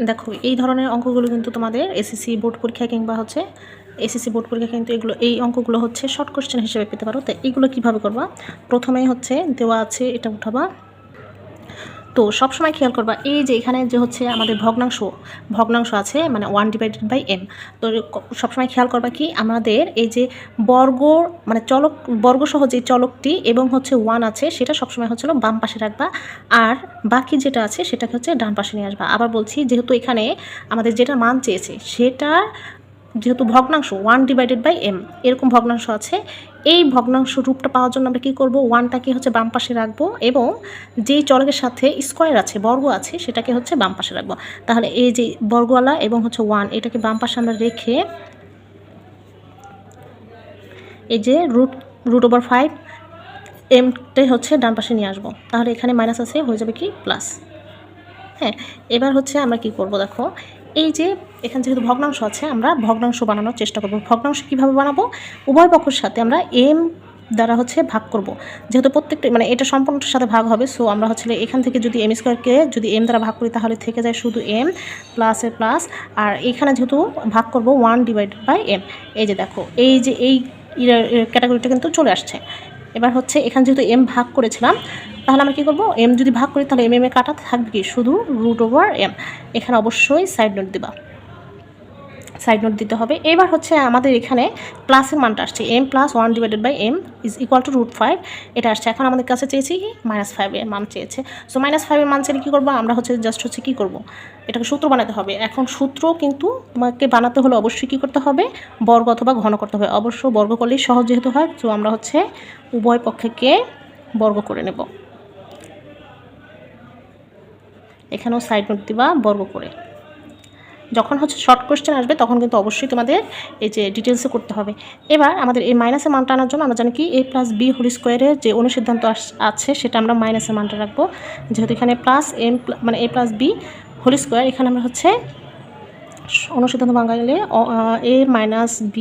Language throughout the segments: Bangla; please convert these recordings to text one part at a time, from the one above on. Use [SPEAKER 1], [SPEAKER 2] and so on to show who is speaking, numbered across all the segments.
[SPEAKER 1] দেখো এই ধরনের অঙ্কগুলো কিন্তু তোমাদের এসএসসি বোর্ড পরীক্ষা কিংবা হচ্ছে এসএসসি বোর্ড পরীক্ষা কিন্তু এই অঙ্কগুলো হচ্ছে শর্ট কোশ্চেন হিসেবে পেতে পারো। তো এইগুলো কীভাবে করবা, প্রথমেই হচ্ছে দেওয়া আছে এটা উঠাবা। তো সবসময় খেয়াল করবা এই যে এখানে যে হচ্ছে আমাদের ভগ্নাংশ আছে মানে 1/m। তো সবসময় খেয়াল করবা কি আমাদের এই যে বর্গ মানে বর্গসহ যে চলকটি এবং হচ্ছে 1 আছে সেটা সবসময় হচ্ছিল বাম পাশে রাখবা, আর বাকি যেটা আছে সেটাকে হচ্ছে ডান পাশে নিয়ে আসবা। আবার বলছি যেহেতু এখানে আমাদের যেটা মান চেয়েছে সেটা যেহেতু ভগ্নাংশ 1/m এরকম ভগ্নাংশ আছে, এই ভগ্নাংশ রূপটা পাওয়ার জন্য আমরা কী করবো, 1টাকে হচ্ছে বাম পাশে রাখবো এবং যেই চলকের সাথে স্কোয়ার আছে বর্গ আছে সেটাকে হচ্ছে বাম পাশে রাখবো। তাহলে এই যে বর্গওয়ালা এবং হচ্ছে 1 এটাকে বাম পাশে আমরা রেখে এই যে √5 এমটাই হচ্ছে ডান পাশে নিয়ে আসবো। তাহলে এখানে মাইনাস আছে হয়ে যাবে কি প্লাস। হ্যাঁ, এবার হচ্ছে আমরা কি করব দেখো, এই যে এখানে যেহেতু ভগ্নাংশ আছে আমরা ভগ্নাংশ বানানোর চেষ্টা করব। ভগ্নাংশ কীভাবে বানাবো, উভয় পক্ষের সাথে আমরা এম দ্বারা হচ্ছে ভাগ করব। যেহেতু প্রত্যেকটা মানে এটা সম্পূর্ণটার সাথে ভাগ হবে, সো আমরা হচ্ছে এখান থেকে যদি এম স্কোয়ারকে যদি এম দ্বারা ভাগ করি তাহলে থেকে যায় শুধু এম প্লাসের প্লাস, আর এখানে যেহেতু ভাগ করব 1/m। এই যে দেখো এই যে এই ক্যাটাগরিটা কিন্তু চলে আসছে। এবার হচ্ছে এখানে যেহেতু এম ভাগ করেছিলাম তাহলে আমরা কী করবো, এম যদি ভাগ করি তাহলে এম কাটা থাকবে কি শুধু √m। এখানে অবশ্যই সাইড নোট দিতে হবে। এবার হচ্ছে আমাদের এখানে প্লাসের মানটা আসছে m+1/m =√5 এটা আসছে। এখন আমাদের কাছে চেয়েছি কি -5 এর মান চেয়েছে। সো -5 এর মান চেয়ে কী করবো আমরা হচ্ছে জাস্ট হচ্ছে কী করবো, এটাকে সূত্র বানাতে হবে। এখন সূত্র কিন্তু তোমাকে বানাতে হলে অবশ্যই কী করতে হবে, বর্গ অথবা ঘন করতে হবে। অবশ্য বর্গ করলেই সহজ যেহেতু হয়, তো আমরা হচ্ছে উভয় পক্ষকে বর্গ করে নেব। এখানেও সাইড নোট দিবা বর্গ করে। যখন হচ্ছে শর্ট কোশ্চেন আসবে তখন কিন্তু অবশ্যই তোমাদের এই যে ডিটেলসে করতে হবে। এবার আমাদের এই মাইনাসের মানটা আনার জন্য আমরা জানি কি a+b² যে অনুসিদ্ধান্ত আছে সেটা আমরা মাইনাসের মানটা রাখবো। যেহেতু এখানে +m মানে a+b² এখানে আমরা হচ্ছে অনুসিদ্ধান্ত বাঙালিলে a-b²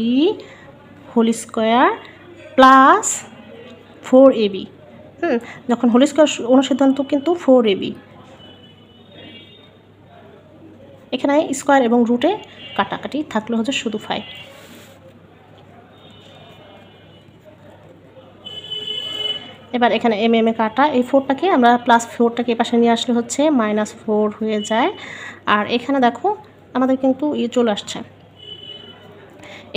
[SPEAKER 1] প্লাস 4ab। যখন হোল স্কোয়ার অনুসিদ্ধান্ত কিন্তু 4ab, এখানে স্কোয়ার এবং রুটে কাটাকাটি থাকলে হচ্ছে শুধু 5। এবার এখানে এম কাটা, এই 4টাকে আমরা +4টাকে এ পাশে নিয়ে আসলে হচ্ছে -4 হয়ে যায়। আর এখানে দেখো আমাদের কিন্তু চলে আসছে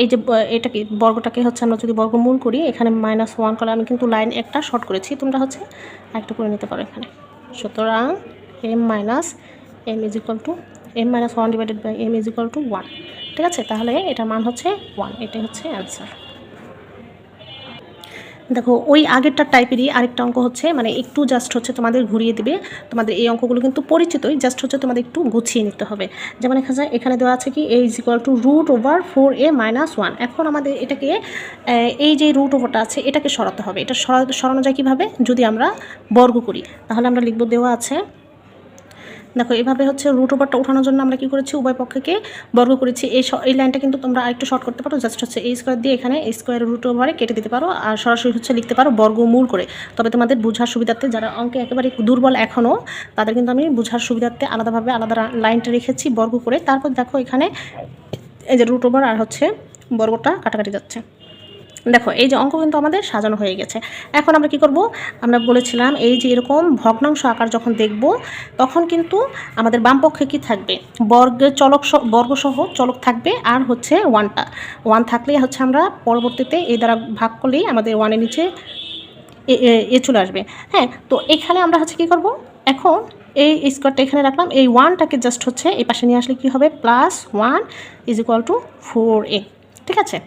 [SPEAKER 1] এই যে এটাকে বর্গটাকে হচ্ছে আমরা যদি বর্গমূল করি এখানে -1 করলে আমি কিন্তু লাইন একটা শর্ট করেছি, তোমরা হচ্ছে একটা করে নিতে পারো এখানে। সুতরাং m-1/m = 1, ঠিক আছে। তাহলে এটার মান হচ্ছে 1, এটাই হচ্ছে অ্যান্সার। দেখো ওই আগেরটার টাইপেরই আরেকটা অঙ্ক হচ্ছে মানে একটু জাস্ট হচ্ছে তোমাদের ঘুরিয়ে দিবে। তোমাদের এই অঙ্কগুলো কিন্তু পরিচিতই, জাস্ট হচ্ছে তোমাদের একটু গুছিয়ে নিতে হবে। যেমন এখানে দেওয়া আছে কি a = √4a-1। এখন আমাদের এটাকে এই যে √টা আছে এটাকে সরাতে হবে। এটা সরানো যায় কীভাবে, যদি আমরা বর্গ করি তাহলে আমরা লিখব, দেওয়া আছে দেখো এভাবে হচ্ছে √টা ওঠানোর জন্য আমরা কী করেছি, উভয় পক্ষকে বর্গ করেছি। এই লাইনটা কিন্তু তোমরা আরেকটু শর্ট করতে পারো, জাস্ট হচ্ছে a² দিয়ে এখানে a² কেটে দিতে পারো, আর সরাসরি হচ্ছে লিখতে পারো বর্গমূল করে। তবে তোমাদের বোঝার সুবিধার্থে যারা অঙ্কে একেবারে দুর্বল এখনও তাদের কিন্তু আমি বোঝার সুবিধার্থে আলাদা লাইনটা রেখেছি বর্গ করে। তারপর দেখো এখানে এই যে √, আর হচ্ছে বর্গটা কাটাকাটি যাচ্ছে। দেখো এই যে অঙ্ক কিন্তু আমাদের সাজানো হয়ে গেছে। এখন আমরা কি করব, আমরা বলেছিলাম এই যে এরকম ভগ্নাংশ আকার যখন দেখব তখন কিন্তু আমাদের বাম পক্ষে কি থাকবে, বর্গসহ চলক থাকবে, আর হচ্ছে 1 থাকলেই হচ্ছে আমরা পরবর্তীতে এই দ্বারা ভাগ করলেই আমাদের 1-এর নিচে এ চলে আসবে। হ্যাঁ, তো এখানে আমরা হচ্ছে কী করব, এখন এই স্কোয়ারটা এখানে রাখলাম, এই 1টাকে জাস্ট হচ্ছে এই পাশে নিয়ে আসলে কী হবে, +1 = 4a, ঠিক আছে।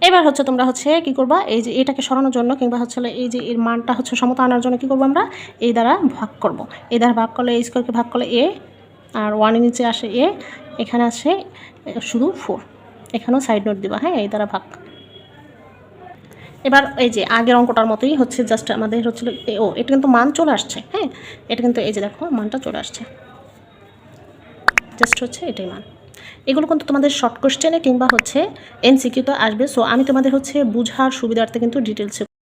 [SPEAKER 1] এবার হচ্ছে তোমরা হচ্ছে কী করবা, এই যে এটাকে সরানোর জন্য কিংবা হচ্ছে এই যে এর মানটা হচ্ছে সমতা আনার জন্য কী করবো, আমরা এই দ্বারা ভাগ করব। এই দ্বারা ভাগ করলে স্কোয়ারকে ভাগ করলে a, আর 1-এর নিচে আসে a, এখানে আসে শুধু 4। এখানেও সাইড নোট দিবা, হ্যাঁ, এই দ্বারা ভাগ। এবার এই যে আগের অঙ্কটার মতোই হচ্ছে জাস্ট আমাদের হচ্ছিল এটা কিন্তু মান চলে আসছে। হ্যাঁ, এটা কিন্তু এই যে দেখো মানটা চলে আসছে, জাস্ট হচ্ছে এটাই মান। এগুলো কিন্তু তোমাদের শর্ট কোশ্চেনে কিংবা হচ্ছে এমসিকিউতে আসবে। সো আমি তোমাদের হচ্ছে বুঝার সুবিধার্থে কিন্তু ডিটেলসে